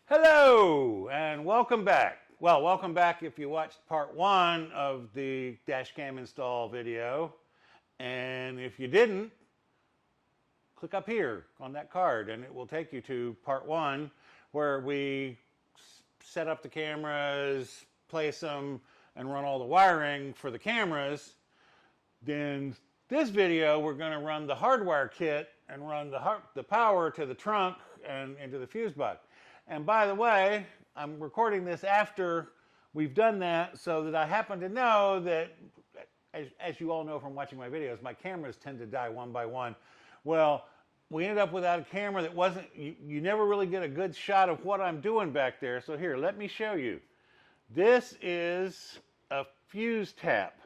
Hello and welcome back. Well, welcome back if you watched part one of the DashCam install video. And if you didn't, click up here on that card and it will take you to part one where we set up the cameras, place them, and run all the wiring for the cameras. Then this video, we're going to run the hardwire kit and run the power to the trunk and into the fuse box. And by the way, I'm recording this after we've done that so that I happen to know that, as you all know from watching my videos, my cameras tend to die one by one. Well, we ended up without a camera that wasn't, you never really get a good shot of what I'm doing back there. So here, let me show you. This is a fuse tap.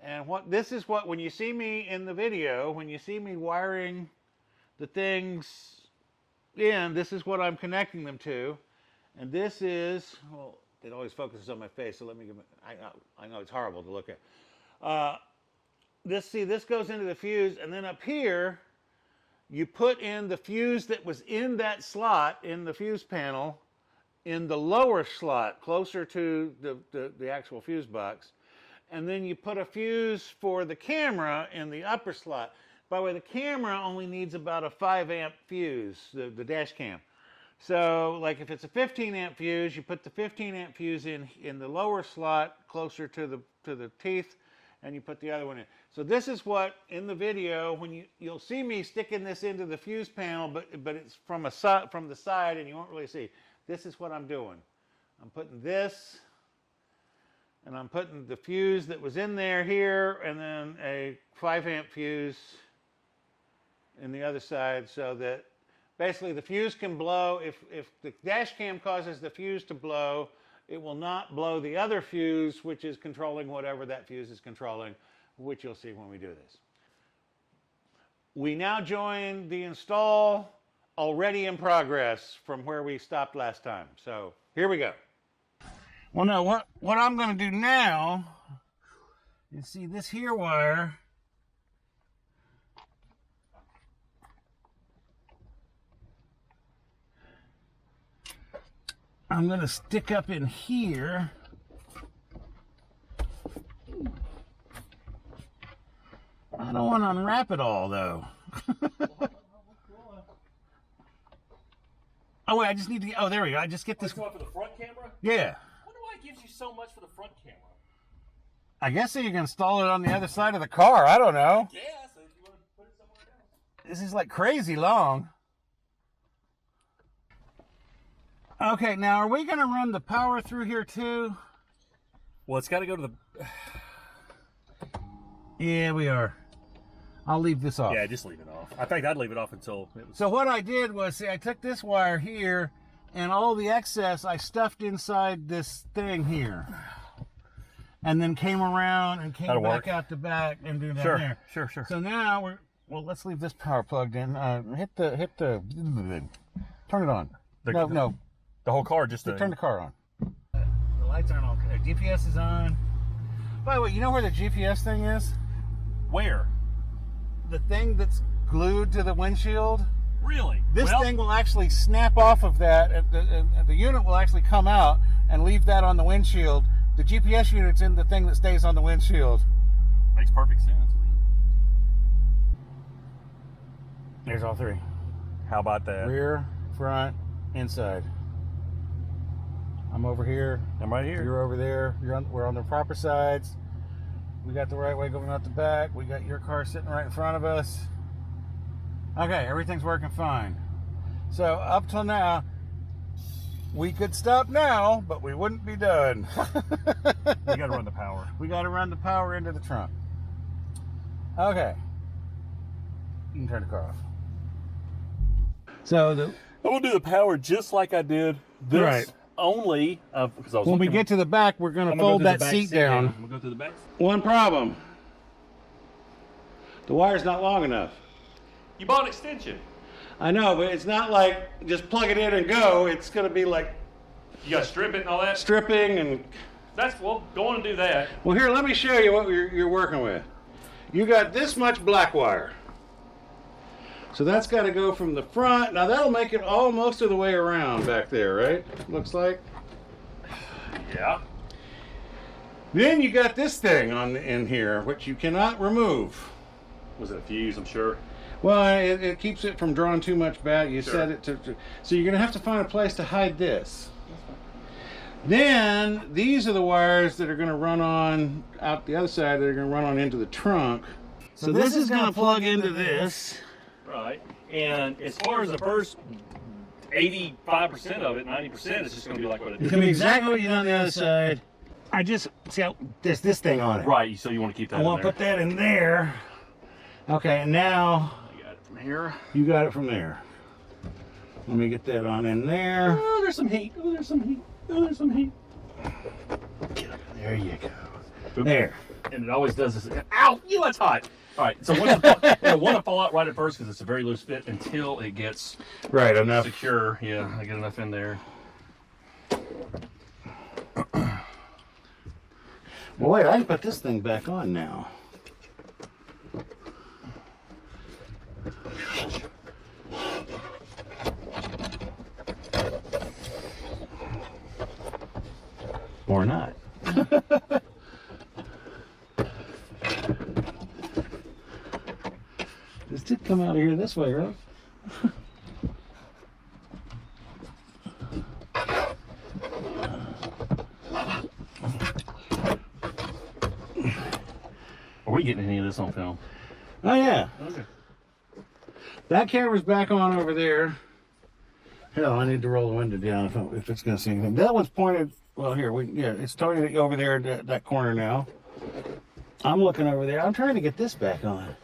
And this is what, when you see me in the video, when you see me wiring the things in, this is what I'm connecting them to. And this is, well, it always focuses on my face, so let me give it, I know it's horrible to look at. This goes into the fuse, and then up here, you put in the fuse that was in that slot in the fuse panel, in the lower slot, closer to the actual fuse box. And then you put a fuse for the camera in the upper slot. By the way, the camera only needs about a 5 amp fuse, the dash cam. So, like if it's a 15 amp fuse, you put the 15 amp fuse in the lower slot, closer to the teeth, and you put the other one in. So this is what, in the video, when you'll see me sticking this into the fuse panel, but it's from the side, and you won't really see. This is what I'm doing. I'm putting this, and I'm putting the fuse that was in there here, and then a 5 amp fuse in the other side, so that basically the fuse can blow. If the dash cam causes the fuse to blow, it will not blow the other fuse, which is controlling whatever that fuse is controlling, which you'll see when we do this. We now join the install already in progress from where we stopped last time. So here we go. Well, now what I'm going to do now is see this here wire. I'm going to stick up in here. I don't want to unwrap it all, though. Oh, wait, I just need to... Oh, there we go. I just get this... For the front camera? Yeah. I wonder why it gives you so much for the front camera. I guess so you can install it on the other side of the car. I don't know. Yeah, so if you want to put it somewhere else. This is like crazy long. Okay, now are we going to run the power through here too? Well, it's got to go to the... Yeah, we are. I'll leave this off. Yeah, just leave it off. I think I'd leave it off until it was... So what I did was, see, I took this wire here, and all the excess I stuffed inside this thing here. And then came around and came back out the back and do that there. Sure. So now well, let's leave this power plugged in. Hit the, turn it on. No. The whole car just... Turn the car on. The lights aren't on. GPS is on. By the way, you know where the GPS thing is? Where? The thing that's glued to the windshield. Really? This thing will actually snap off of that, and the unit will actually come out and leave that on the windshield. The GPS unit's in the thing that stays on the windshield. Makes perfect sense. There's all three. How about that? Rear, front, inside. I'm over here. I'm right here. You're over there. We're on the proper sides. We got the right way going out the back. We got your car sitting right in front of us. Okay, everything's working fine. So up till now, we could stop now, but we wouldn't be done. We got to run the power. We got to run the power into the trunk. Okay. You can turn the car off. So I'm going to do the power just like I did this. Right. Only because I was when we get to the back, we're going to fold that seat down. I'm going to go through the back. One problem. The wire's not long enough. You bought an extension. I know, but it's not like just plug it in and go. It's going to be like... You got to strip it and all that? Stripping and... Well, go on and do that. Well, here, let me show you what you're working with. You got this much black wire. So that's got to go from the front. Now that'll make it all most of the way around back there, right? Looks like. Yeah. Then you got this thing in here, which you cannot remove. Was it a fuse? I'm sure. Well, it keeps it from drawing too much back. You set it to, so you're going to have to find a place to hide this. Then these are the wires that are going to run on out the other side. They're going to run on into the trunk. So this is going to plug into this. Right. And as far as the first 85% of it, 90%, it's just going to be like what it It's is. going to be exactly what you did on the other side. I just see how there's this thing on it. Right. So you want to keep that. I want to put that in there. Okay, and now I got it from here. you got it from there. Let me get that on in there. Oh, there's some heat. Oh, there's some heat. Oh, there's some heat. There you go. Oops. There. And it always does this. Ow! You, that's hot. All right. So I want to fall out right at first because it's a very loose fit until it gets Right, enough. secure. Yeah, I get enough in there. Well, wait, I can put this thing back on now. Or not. This did come out of here this way, right? Are we getting any of this on film? Oh, yeah. Okay. That camera's back on over there. Hell, I need to roll the window down if it's going to see anything. That one's pointed, well, here, it's totally over there at that corner now. I'm looking over there. I'm trying to get this back on.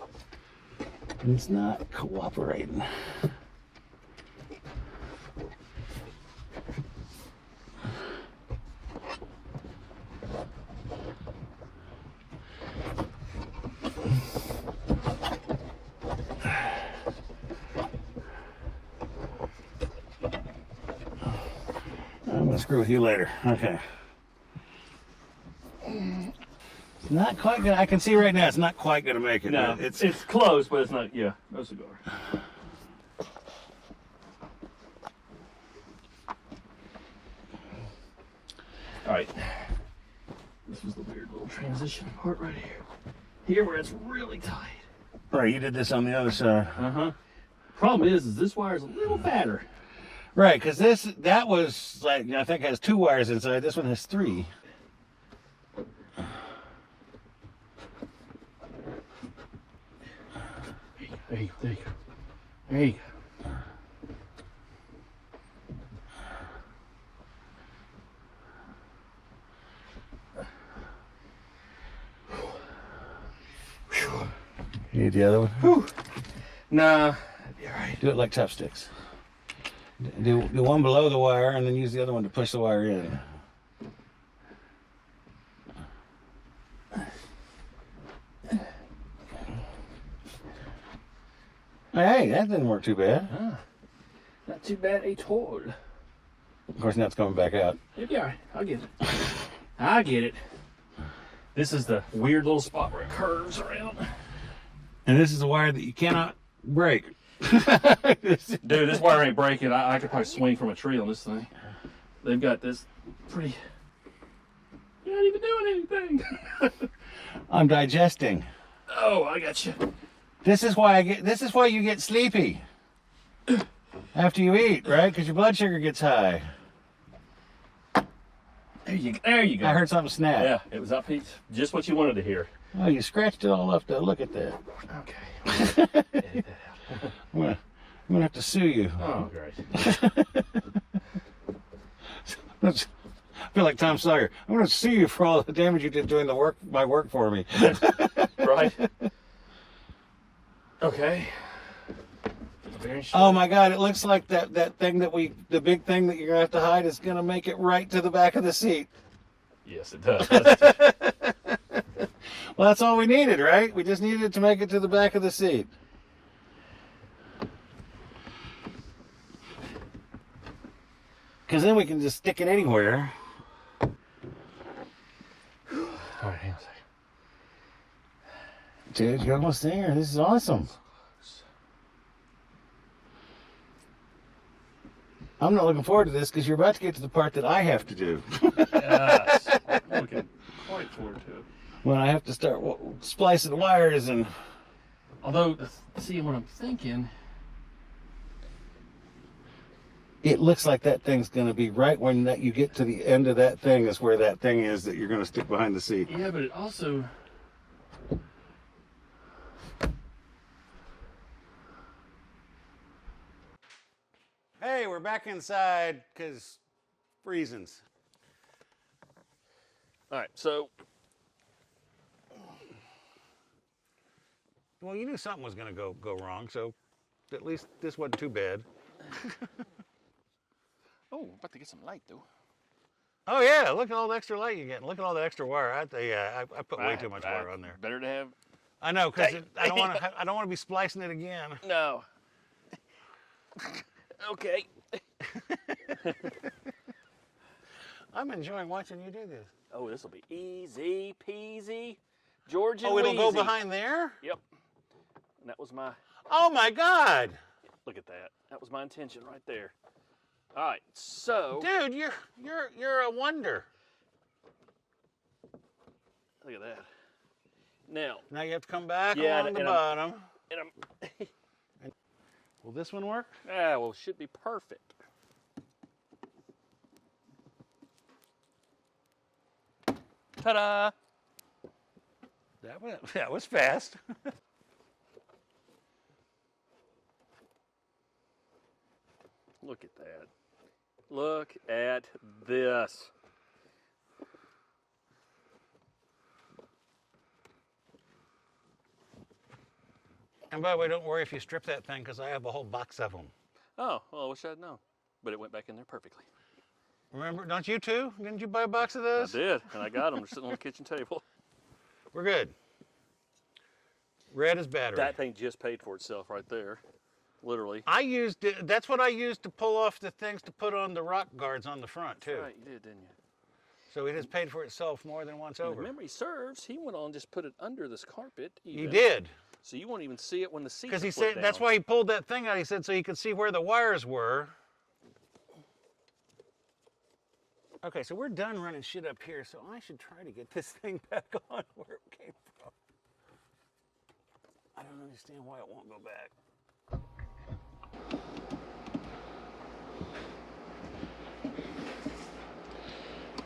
And it's not cooperating. I'm gonna screw with you later. Okay. It's not quite good. I can see right now it's not quite gonna make it. No, It's it's close, but it's not. Yeah, no cigar. All right. This was the weird little transition part right here. Here where it's really tight. right. You did this on the other side. Problem is this wire's a little fatter. Right, because that was like, I think it has 2 wires inside. This one has 3. There you go. There you go. There you go. You need the other one? Whew. Nah. You're right. Do it like chopsticks. Do one below the wire and then use the other one to push the wire in. Hey, that didn't work too bad. Not too bad at all. Of course, now it's coming back out. It'll be all right. I'll get it. I get it. This is the weird little spot where it curves around. And this is a wire that you cannot break. Dude, this wire ain't breaking. I could probably swing from a tree on this thing. They've got this pretty... You're not even doing anything. I'm digesting. Oh, I got you. This is why you get sleepy after you eat, right? Because your blood sugar gets high. There you go. I heard something snap. Yeah, it was up just what you wanted to hear. Oh, you scratched it all up though. Look at that. Okay. Edit that out. I'm gonna have to sue you. Oh, great. I feel like Tom Sawyer. I'm gonna sue you for all the damage you did doing my work for me. Right? Okay. Oh my God! It looks like that thing the big thing that you're gonna have to hide is gonna make it right to the back of the seat. Yes, it does. Well, that's all we needed, right? We just needed to make it to the back of the seat. Because then we can just stick it anywhere. All right, hang on a second. Dude, you're almost there. This is awesome. I'm not looking forward to this because you're about to get to the part that I have to do. Yes. I'm looking quite forward to it. When I have to start splicing the wires and... Although, see what I'm thinking. It looks like that thing's going to be right when you get to the end of that thing is where that thing is that you're going to stick behind the seat. Yeah, but it also... Hey, we're back inside because reasons. All right, so... Well, you knew something was going to go wrong, so at least this wasn't too bad. Oh, I'm about to get some light, though. Oh, yeah, look at all the extra light you're getting. Look at all the extra wire. I put way too much wire on there. Better to have... I know, because I don't want to be splicing it again. No. Okay. I'm enjoying watching you do this. Oh, this will be easy peasy. George and Oh, it'll go Wheezy. behind there? Yep. And that was my... Oh, my God. Look at that. That was my intention right there. All right, so... Dude, you're a wonder. Look at that. Now you have to come back Yeah, along the and bottom. and I'm... Will this one work? Ah, well, it should be perfect. Ta-da! That was fast. Look at that. Look at this. And by the way, don't worry if you strip that thing because I have a whole box of them. Oh, well, I wish I'd known. But it went back in there perfectly. Remember, don't you too? Didn't you buy a box of I those? did, and I got them. They're sitting on the kitchen table. We're good. Red is battery. That thing just paid for itself right there. Literally. I used it, that's what I used to pull off the things to put on the rock guards on the front too. That's right, you did, didn't you? So it has paid for itself more than once And over. if memory serves, he went on and just put it under this carpet. He Even. did. So you won't even see it when the seats Because are he flipped said down. that's why he pulled that thing out. He said so he could see where the wires were. Okay, so we're done running shit up here, so I should try to get this thing back on where it came from. I don't understand why it won't go back.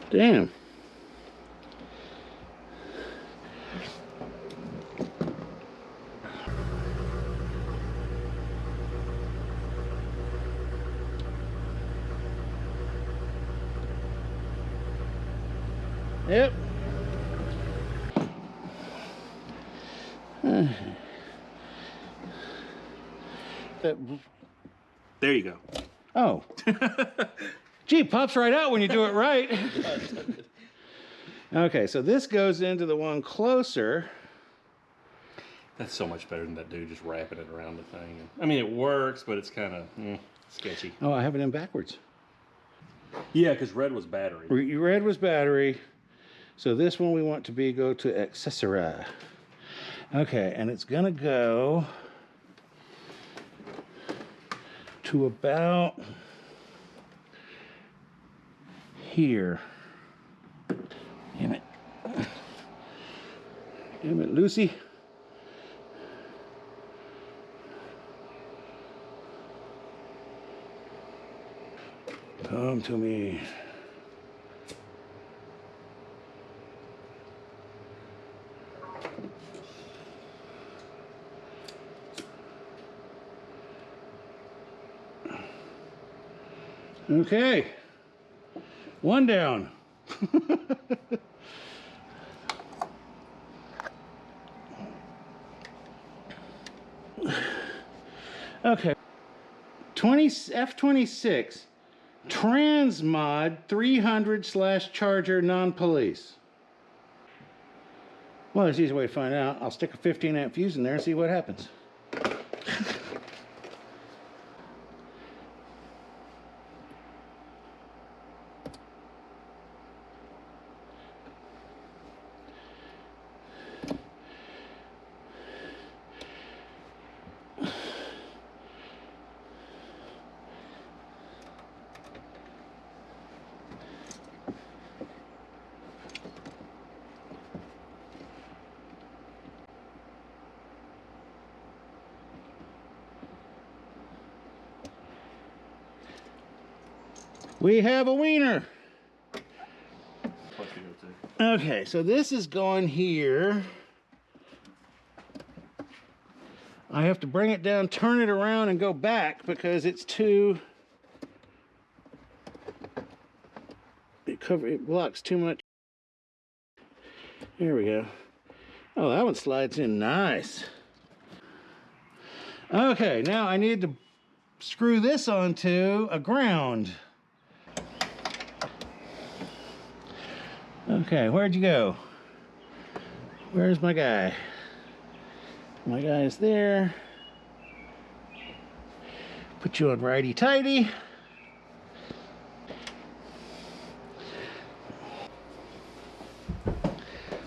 Damn. Yep. There you go. Oh. Gee, it pops right out when you do it right. Okay, so this goes into the one closer. That's so much better than that dude just wrapping it around the thing. I mean, it works, but it's kind of sketchy. Oh, I have it in backwards. Yeah, because red was battery. Red was battery. So this one we want to go to accessory. Okay, and it's gonna go to about here. Damn it. Damn it, Lucy. Come to me. Okay. One down. Okay. F-26 Transmod 300/Charger non-police. Well, there's an easy way to find out. I'll stick a 15 amp fuse in there and see what happens. We have a wiener. Supposed to go to. Okay, so this is going here. I have to bring it down, turn it around, and go back because it's too... It blocks too much. Here we go. Oh, that one slides in nice. Okay, now I need to screw this onto a ground. Okay, where'd you go? Where's my guy? My guy's there. Put you on righty-tighty.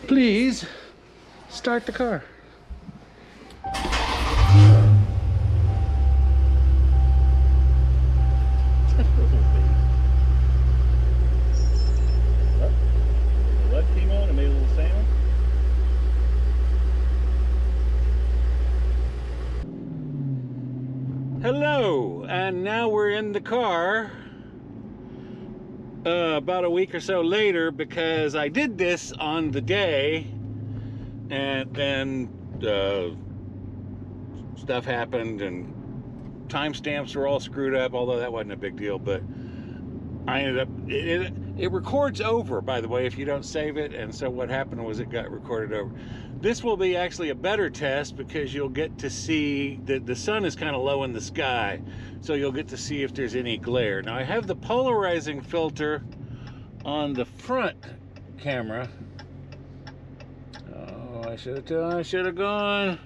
Please start the car. Hello, and now we're in the car about a week or so later because I did this on the day and then stuff happened and timestamps were all screwed up, although that wasn't a big deal, but I ended up, it records over, by the way, if you don't save it, and so what happened was it got recorded over. This will be actually a better test because you'll get to see that the sun is kind of low in the sky, so you'll get to see if there's any glare. Now I have the polarizing filter on the front camera. Oh, I should have gone.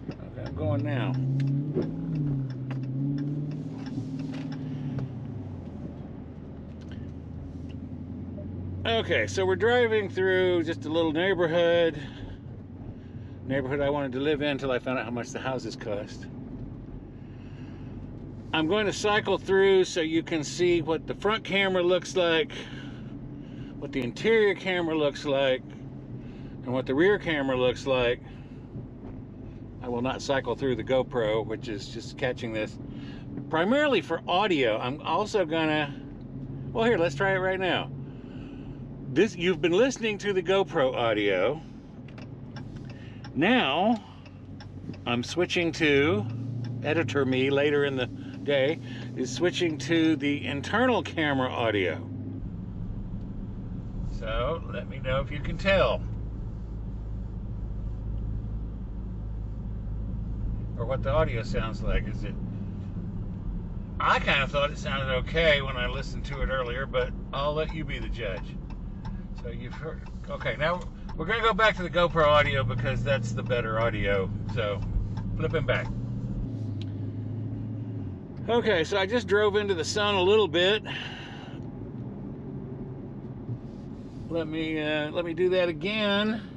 Okay, I'm going now. Okay, so we're driving through just a little neighborhood I wanted to live in until I found out how much the houses cost. I'm going to cycle through so you can see what the front camera looks like, what the interior camera looks like, and what the rear camera looks like. I will not cycle through the GoPro, which is just catching this. Primarily for audio, I'm also gonna, well here, let's try it right now. You've been listening to the GoPro audio. Now, I'm switching to, editor me later in the day, is switching to the internal camera audio. So, let me know if you can tell. Or what the audio sounds like. Is it, I kind of thought it sounded okay when I listened to it earlier, but I'll let you be the judge. So you've heard, okay, now we're gonna go back to the GoPro audio because that's the better audio, so flipping back. Okay, so I just drove into the sun a little bit. Let me do that again.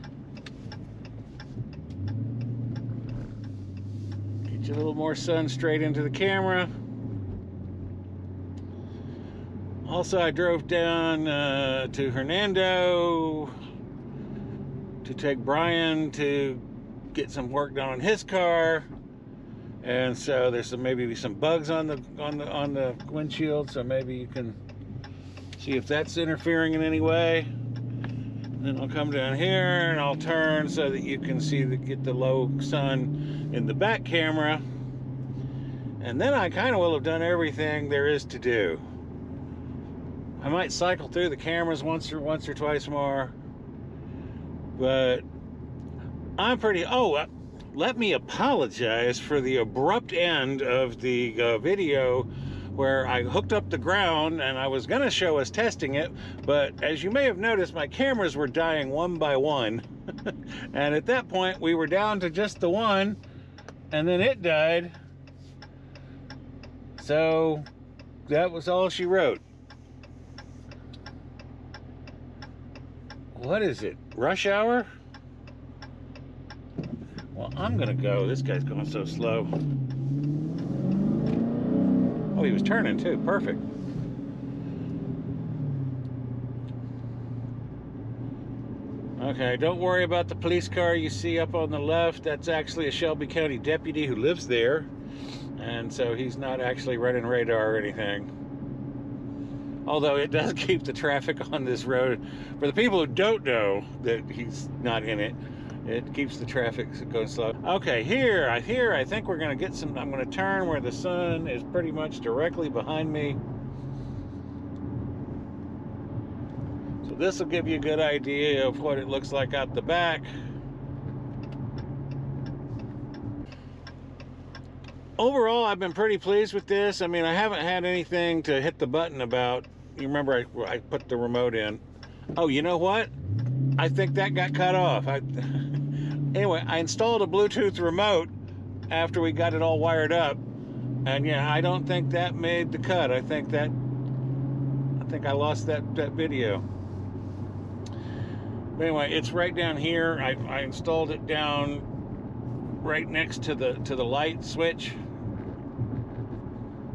Get you a little more sun straight into the camera. Also, I drove down to Hernando to take Brian to get some work done on his car, and so there's maybe some bugs on the windshield. So maybe you can see if that's interfering in any way. And then I'll come down here and I'll turn so that you can see get the low sun in the back camera, and then I kind of will have done everything there is to do. I might cycle through the cameras once or twice more, but I'm pretty, let me apologize for the abrupt end of the video where I hooked up the ground and I was gonna show us testing it, but as you may have noticed, my cameras were dying one by one. And at that point, we were down to just the one, and then it died. So that was all she wrote. What is it? Rush hour? Well, I'm gonna go. This guy's going so slow. Oh, he was turning too. Perfect. Okay, don't worry about the police car you see up on the left. That's actually a Shelby County deputy who lives there. And so he's not actually running radar or anything. Although it does keep the traffic on this road. For the people who don't know that he's not in it, it keeps the traffic going slow. Okay, here I think we're going to get some. I'm going to turn where the sun is pretty much directly behind me. So this will give you a good idea of what it looks like out the back. Overall, I've been pretty pleased with this. I mean, I haven't had anything to hit the button about. You remember I put the remote in. Oh, you know what? I think that got cut off. Anyway, I installed a Bluetooth remote after we got it all wired up. And yeah, I don't think that made the cut. I think I lost that video. But anyway, it's right down here. I installed it down right next to the light switch.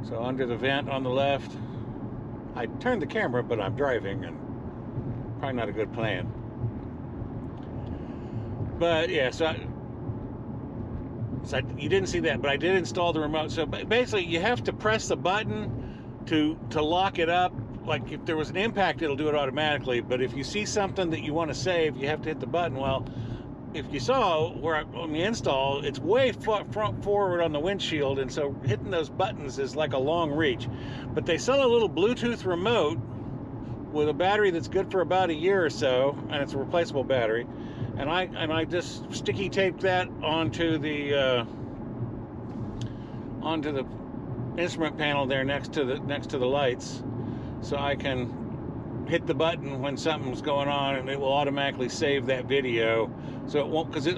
So under the vent on the left. I turned the camera, but I'm driving, and probably not a good plan. But yeah, so you didn't see that, but I did install the remote. So basically, you have to press the button to lock it up. Like if there was an impact, it'll do it automatically. But if you see something that you want to save, you have to hit the button. Well, if you saw where on the install, it's way front forward on the windshield, and so hitting those buttons is like a long reach. But they sell a little Bluetooth remote with a battery that's good for about a year or so, and it's a replaceable battery. And I just sticky taped that onto the instrument panel there next to the lights, so I can hit the button when something's going on, and it will automatically save that video. So it won't, because it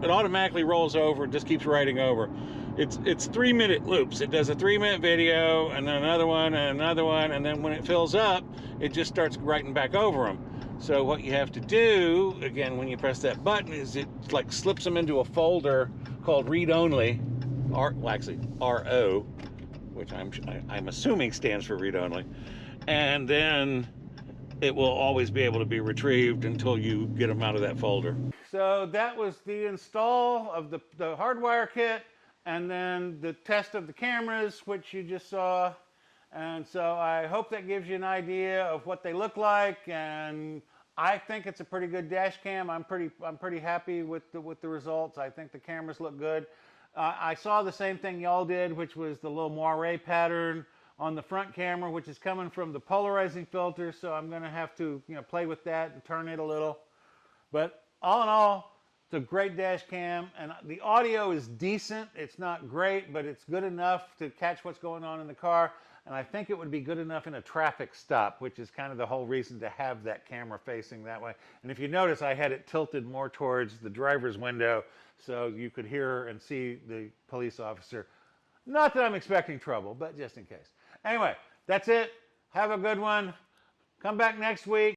automatically rolls over, just keeps writing over. It's 3-minute loops. It does a 3-minute video, and then another one, and another one, and then when it fills up, it just starts writing back over them. So what you have to do, again, when you press that button, is it like slips them into a folder called Read Only, actually RO, which I'm assuming stands for Read Only, and then it will always be able to be retrieved until you get them out of that folder. So that was the install of the hardwire kit, and then the test of the cameras, which you just saw. And so I hope that gives you an idea of what they look like, and I think it's a pretty good dash cam. I'm pretty happy with the results. I think the cameras look good. I saw the same thing y'all did, which was the little moire pattern on the front camera, which is coming from the polarizing filter. So I'm going to have to play with that and turn it a little. But all in all, it's a great dash cam, and the audio is decent. It's not great, but it's good enough to catch what's going on in the car. And I think it would be good enough in a traffic stop, which is kind of the whole reason to have that camera facing that way. And if you notice, I had it tilted more towards the driver's window so you could hear and see the police officer. Not that I'm expecting trouble, but just in case. Anyway, that's it. Have a good one. Come back next week.